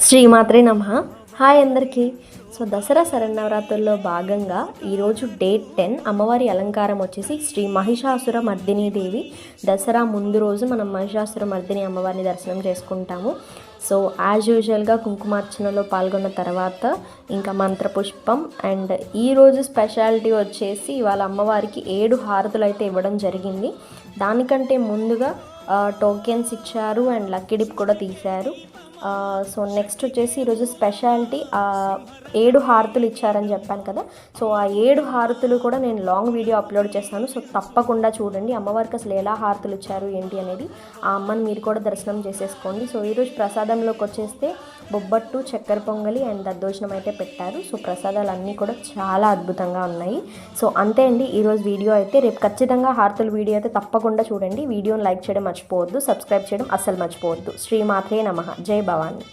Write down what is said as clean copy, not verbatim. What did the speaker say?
శ్రీమాత్రే నమః. హాయ్ అందరికీ. సో దసరా శరన్నవరాత్రుల్లో భాగంగా ఈరోజు డేట్ 10 అమ్మవారి అలంకారం వచ్చేసి శ్రీ మహిషాసుర మర్దినీ దేవి. దసరా ముందు రోజు మనం మహిషాసుర మర్దిని అమ్మవారిని దర్శనం చేసుకుంటాము. సో యాజ్ యూజువల్గా కుంకుమార్చనలో పాల్గొన్న తర్వాత ఇంకా మంత్రపుష్పం అండ్ ఈరోజు స్పెషాలిటీ వచ్చేసి ఇవాళ అమ్మవారికి 7 హారతులు అయితే ఇవ్వడం జరిగింది. దానికంటే ముందుగా టోకెన్స్ ఇచ్చారు అండ్ లక్కీ డిప్ కూడా తీశారు. సో నెక్స్ట్ వచ్చేసి ఈరోజు స్పెషాలిటీ 7 హారతులు ఇచ్చారని చెప్పాను కదా. సో ఆ 7 హారతులు కూడా నేను లాంగ్ వీడియో అప్లోడ్ చేస్తాను. సో తప్పకుండా చూడండి అమ్మవారికి అసలు ఎలా హారతులు ఇచ్చారు ఏంటి అనేది. ఆ అమ్మని మీరు కూడా దర్శనం చేసేసుకోండి. సో ఈరోజు ప్రసాదంలోకి వచ్చేస్తే బొబ్బట్టు, చక్కెర పొంగలి అండ్ దద్దోజనం అయితే పెట్టారు. సో ప్రసాదాలు అన్నీ కూడా చాలా అద్భుతంగా ఉన్నాయి. సో అంతే అండి ఈరోజు వీడియో అయితే. రేపు ఖచ్చితంగా హారతుల వీడియో అయితే తప్పకుండా చూడండి. వీడియోని లైక్ చేయడం మర్చిపోవద్దు, సబ్స్క్రైబ్ చేయడం అస్సలు మర్చిపోవద్దు. శ్రీమాత్రే నమః. జై భవాని.